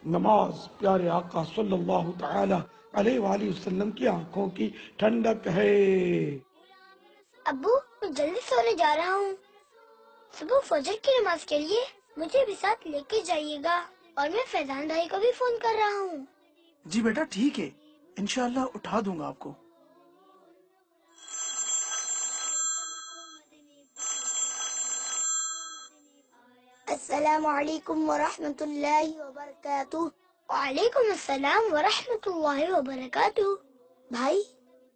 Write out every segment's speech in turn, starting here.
نماز پیارے آقا صلی اللہ تعالی علیہ وآلہ وسلم کی آنکھوں کی ٹھنڈک ہے۔ ابو میں جلدی سونے جا رہا ہوں، صبح فجر کی نماز کے لیے مجھے بھی ساتھ لے کے جائیے گا، اور میں فیضان بھائی کو بھی فون کر رہا ہوں۔ جی بیٹا ٹھیک ہے، انشاءاللہ اٹھا دوں گا آپ کو۔ السلام علیکم ورحمۃ اللہ وبرکاتہ۔ وعلیکم السلام ورحمۃ اللہ وبرکاتہ۔ بھائی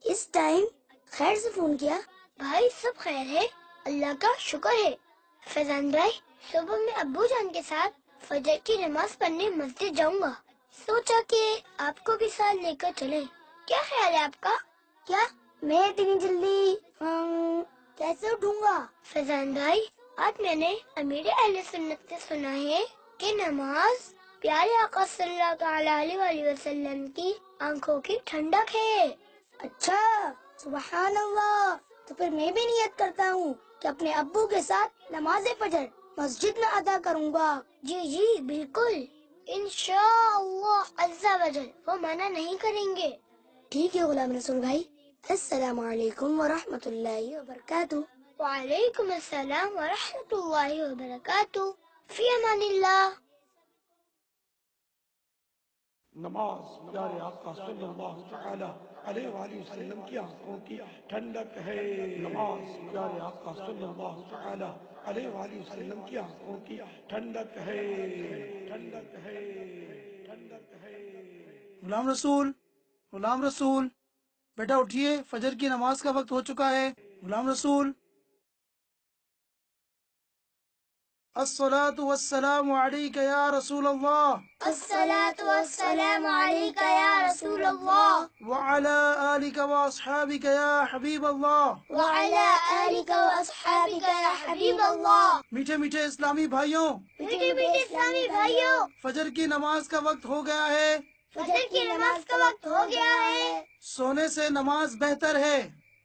اس ٹائم خیر سے فون کیا؟ بھائی سب خیر ہے، اللہ کا شکر ہے۔ فیضان بھائی صبح میں ابو جان کے ساتھ فجر کی نماز پڑھنے مسجد جاؤں گا، سوچا کہ آپ کو بھی ساتھ لے کر چلیں، کیا خیال ہے آپ کا؟ کیا میں اتنی جلدی کیسے اٹھوں گا؟ فیضان بھائی آج میں نے امیر اہل سنت سے سنا ہے کہ نماز پیارے آقا صلی اللہ تعالی علیہ وآلہ وسلم کی آنکھوں کی ٹھنڈک ہے۔ اچھا سبحان اللہ، تو پھر میں بھی نیت کرتا ہوں کہ اپنے ابو کے ساتھ نماز فجر مسجد میں ادا کروں گا۔ جی جی بالکل، انشاءاللہ عز و جل وہ منع نہیں کریں گے۔ ٹھیک ہے غلام رسول بھائی، السلام علیکم ورحمۃ اللہ وبرکاتہ۔ وعلیکم السلام ورحمۃ اللہ وبرکاتہ، فی امان اللہ۔ نماز پیارے آقا صلی اللہ تعالی علیہ وآلہ وسلم کی آنکھوں کی ٹھنڈک ہے۔ نماز پیارے آقا صلی اللہ تعالی علیہ وآلہ وسلم کی آنکھوں کی ٹھنڈک ہے، ٹھنڈک ہے، ٹھنڈک ہے۔ غلام رسول، غلام رسول بیٹا اٹھیے، فجر کی نماز کا وقت ہو چکا ہے۔ غلام رسول، الصلاۃ والسلام علیک یا رسول اللہ، الصلاۃ والسلام علیک یا رسول اللہ، وعلی آلک واصحابک یا حبیب اللہ۔ وعلی آلک واصحابک یا حبیب اللہ۔ میٹھے میٹھے اسلامی بھائیوں، میٹھے میٹھے اسلامی بھائیوں، فجر کی نماز کا وقت ہو گیا ہے۔ فجر کی نماز کا وقت ہو گیا ہے، سونے سے نماز بہتر ہے،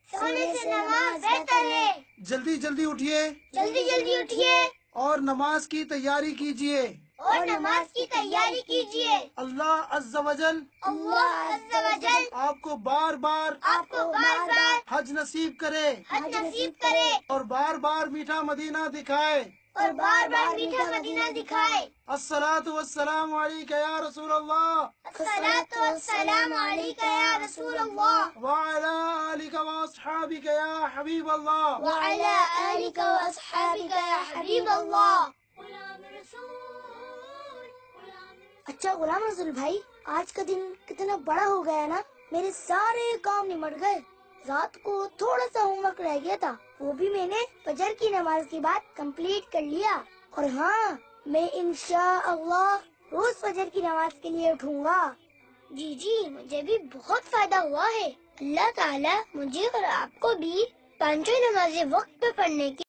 سونے سے نماز بہتر ہے۔ جلدی جلدی اٹھیے جلدی جلدی اٹھیے اور نماز کی تیاری کیجیے۔ اور نماز کی تیاری کیجیے۔ اللہ عز و جل اللہ عز و جل آپ کو بار بار آپ کو بار بار حج نصیب کرے، حج نصیب کرے، اور بار بار میٹھا مدینہ دکھائے۔ اور بار بار میٹھا مدینہ دکھائے۔ الصلاۃ والسلام علیک یا رسول اللہ، الصلاۃ والسلام علیک یا رسول اللہ، وعلی آلک واصحابک یا حبیب اللہ۔ وعلی آلک واصحابک یا حبیب اللہ۔ اچھا غلام رسول بھائی، آج کا دن کتنا بڑا ہو گیا نا، میرے سارے کام نمٹ گئے۔ رات کو تھوڑا سا ہوم ورک رہ گیا تھا، وہ بھی میں نے فجر کی نماز کے بعد کمپلیٹ کر لیا۔ اور ہاں، میں انشاءاللہ روز فجر کی نماز کے لیے اٹھوں گا۔ جی جی مجھے بھی بہت فائدہ ہوا ہے۔ اللہ تعالیٰ مجھے اور آپ کو بھی پانچوں نمازیں وقت پہ پڑھنے کی